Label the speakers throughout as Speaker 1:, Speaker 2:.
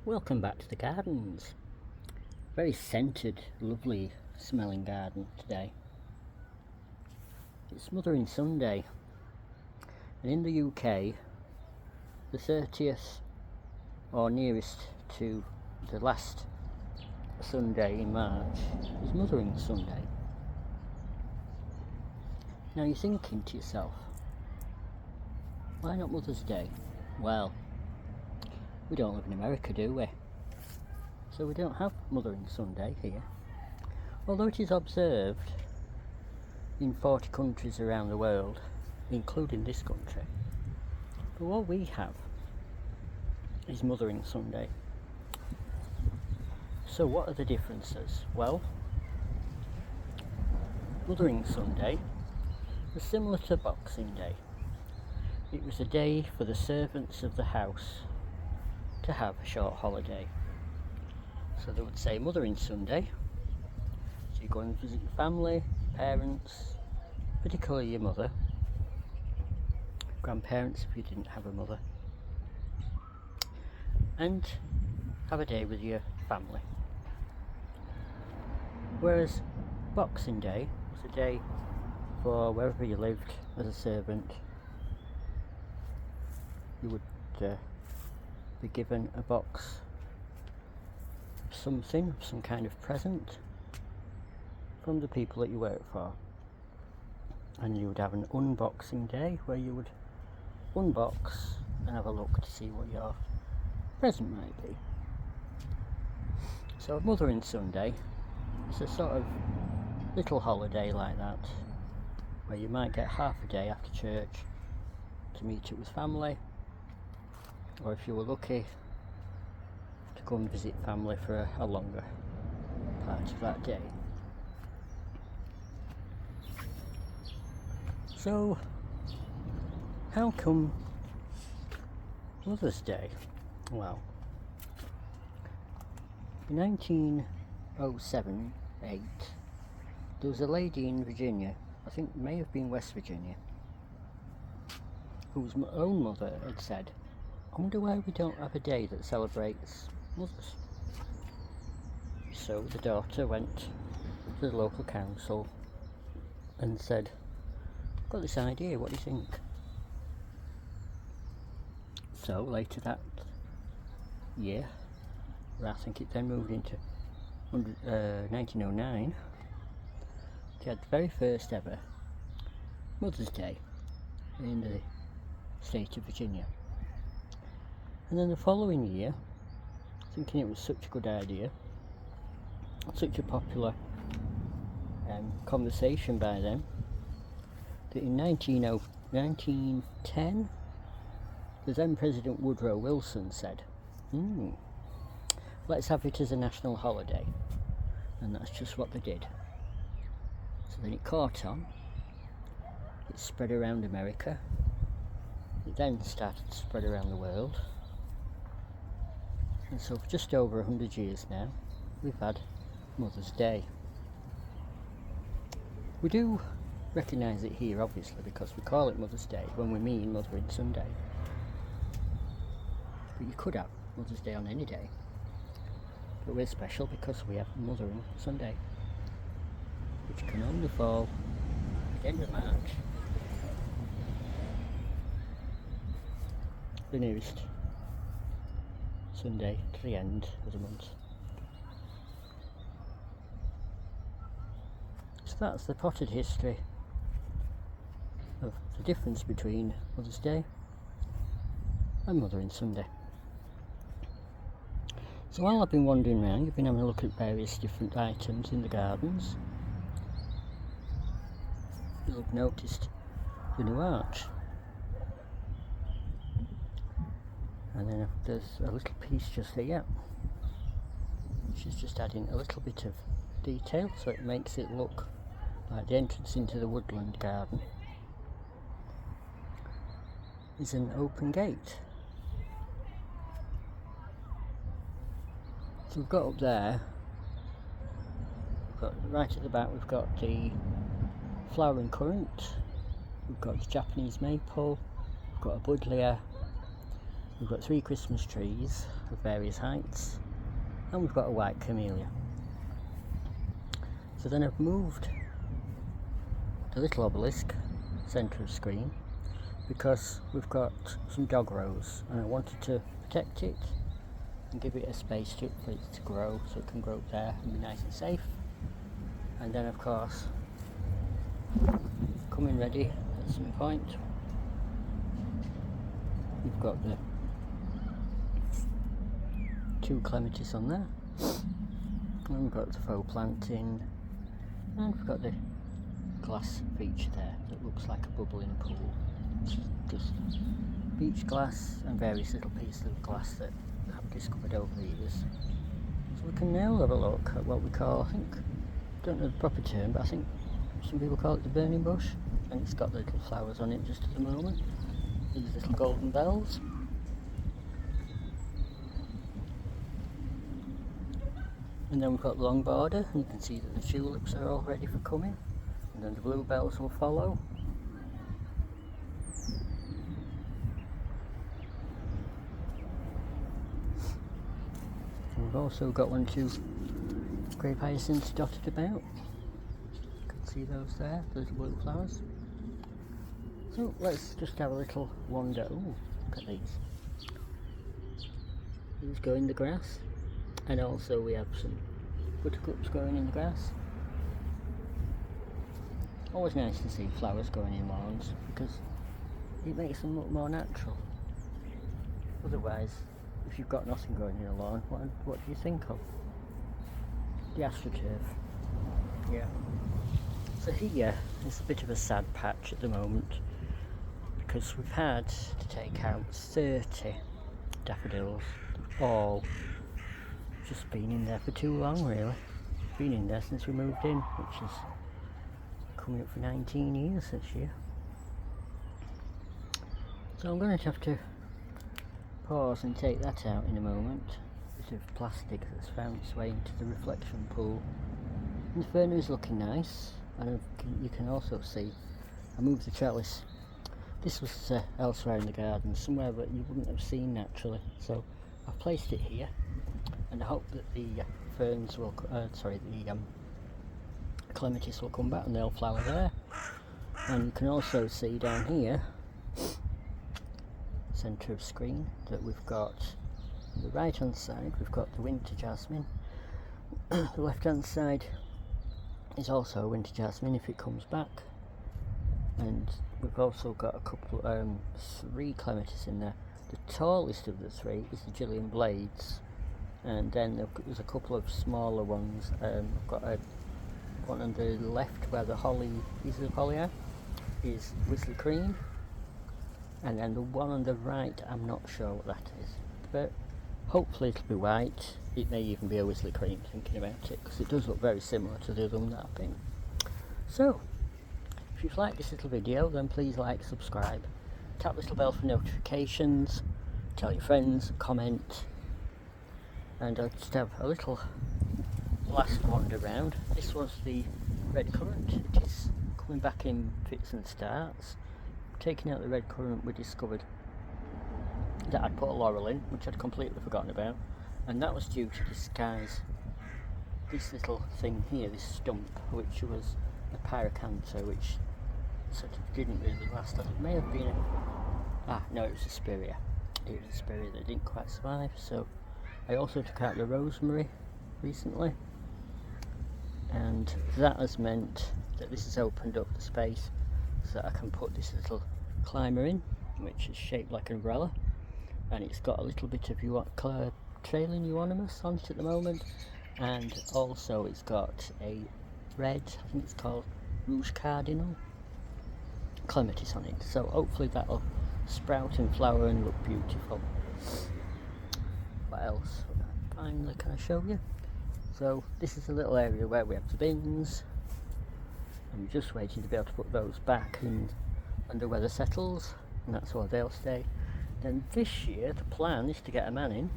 Speaker 1: Welcome back to the gardens. Very scented, lovely smelling garden today. It's Mothering Sunday, and in the UK, the 30th or nearest to the last Sunday in March is Mothering Sunday. Now you're thinking to yourself, why not Mother's Day? Well, we don't live in America, do we? So we don't have Mothering Sunday here, although it is observed in 40 countries around the world, including this country. But what we have is Mothering Sunday. So what are the differences? Well, Mothering Sunday was similar to Boxing Day. It was a day for the servants of the house to have a short holiday. So they would say Mothering Sunday, so you go and visit your family, parents, particularly your mother, grandparents if you didn't have a mother, and have a day with your family. Whereas Boxing Day was a day for wherever you lived as a servant, you would be given a box of something, some kind of present from the people that you work for, and you would have an unboxing day where you would unbox and have a look to see what your present might be. So Mothering Sunday is a sort of little holiday like that, where you might get half a day after church to meet up with family, or if you were lucky, to go and visit family for a longer part of that day. So, how come Mother's Day? Well, in 1907-8, there was a lady in Virginia, I think it may have been West Virginia, whose own mother had said, I wonder why we don't have a day that celebrates mothers. So the daughter went to the local council and said, I've got this idea, what do you think? So later that year, I think it then moved into 1909, they had the very first ever Mother's Day in the state of Virginia. And then the following year, thinking it was such a good idea, such a popular conversation by them, that in 1910, the then President Woodrow Wilson said, let's have it as a national holiday. And that's just what they did. So then it caught on, it spread around America, it then started to spread around the world. And so for just over 100 years now, we've had Mother's Day. We do recognise it here, obviously, because we call it Mother's Day when we mean Mothering Sunday. But you could have Mother's Day on any day. But we're special because we have Mothering Sunday, which can only fall at the end of March, the nearest Sunday to the end of the month. So that's the potted history of the difference between Mother's Day and Mothering Sunday. So while I've been wandering around, you've been having a look at various different items in the gardens. You'll have noticed the new arch. And then there's a little piece just here, which is just adding a little bit of detail, so it makes it look like the entrance into the woodland garden is an open gate. So we've got up there, right at the back we've got the flowering currant, we've got the Japanese maple, we've got a buddleia, We've got 3 Christmas trees of various heights, and we've got a white camellia. So then I've moved the little obelisk centre of screen because we've got some dog rose, and I wanted to protect it and give it a space for it to grow, so it can grow there and be nice and safe. And then of course, coming ready at some point, we've got the 2 clematis on there, and we've got the faux planting, and we've got the glass feature there that looks like a bubbling pool. It's just beach glass and various little pieces of glass that I've discovered over the years. So we can now have a look at what we call, I don't know the proper term, but I think some people call it the burning bush, and it's got the little flowers on it just at the moment, these little golden bells. And then we've got the long border, and you can see that the tulips are all ready for coming, and then the bluebells will follow. And we've also got 1 or 2 grape hyacinths dotted about. You can see those there, the little blue flowers. So let's just have a little wander. Ooh, look at these. These go in the grass, and also we have some buttercups growing in the grass. Always nice to see flowers growing in lawns because it makes them look more natural. Otherwise, if you've got nothing growing in a lawn, what do you think of? The AstroTurf. Yeah. So here is a bit of a sad patch at the moment because we've had to take out 30 daffodils, all just been in there for too long really. Been in there since we moved in, which is coming up for 19 years this year. So I'm going to have to pause and take that out in a moment. A bit of plastic that's found its way into the reflection pool. And the fern is looking nice, and you can also see I moved the trellis. This was elsewhere in the garden, somewhere that you wouldn't have seen naturally, so I've placed it here, and I hope that the ferns will, the clematis will come back and they'll flower there. And you can also see down here, centre of screen, that we've got on the right hand side we've got the winter jasmine. The left hand side is also winter jasmine if it comes back, and we've also got a couple 3 clematis in there. The tallest of the 3 is the Gillian Blades, and then there's a couple of smaller ones. I've got one on the left where the pieces of holly are is Whistler Cream, and then the one on the right, I'm not sure what that is, but hopefully it'll be white. It may even be a Whistler Cream, thinking about it, because it does look very similar to the other one that I've been. So if you've liked this little video, then please like, subscribe, tap the little bell for notifications, tell your friends, comment, and I'll just have a little last wander round. This was the red currant. It is coming back in fits and starts. Taking out the red currant, we discovered that I'd put a laurel in, which I'd completely forgotten about, and that was due to disguise this little thing here, this stump, which was a pyracantha, which sort of didn't really last. It may have been no, it was a spirea. It was a spirea that didn't quite survive. So I also took out the rosemary recently, and that has meant that this has opened up the space so that I can put this little climber in, which is shaped like an umbrella, and it's got a little bit of trailing euonymus on it at the moment, and also it's got a red, I think it's called Rouge Cardinal, clematis on it. So hopefully that'll sprout and flower and look beautiful. What else finally can I show you? So this is a little area where we have the bins. I'm just waiting to be able to put those back in under weather settles, and that's where they'll stay. Then this year the plan is to get a man in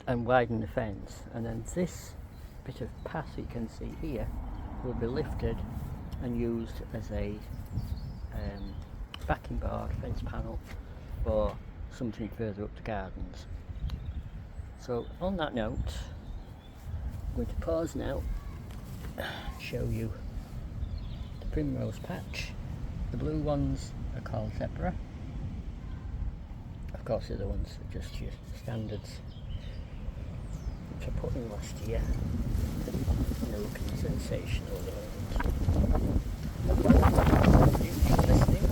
Speaker 1: and widen the fence, and then this bit of path you can see here will be lifted and used as a backing board, fence panel, for something further up the gardens. So on that note, I'm going to pause now and show you the primrose patch. The blue ones are called Zebra. Of course the other ones are just your standards, which I put in last year. They're looking sensational at the moment. Thank you for listening.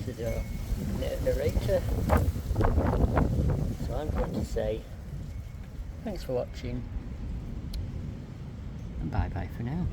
Speaker 1: This is our narrator. So I'm going to say thanks for watching and bye bye for now.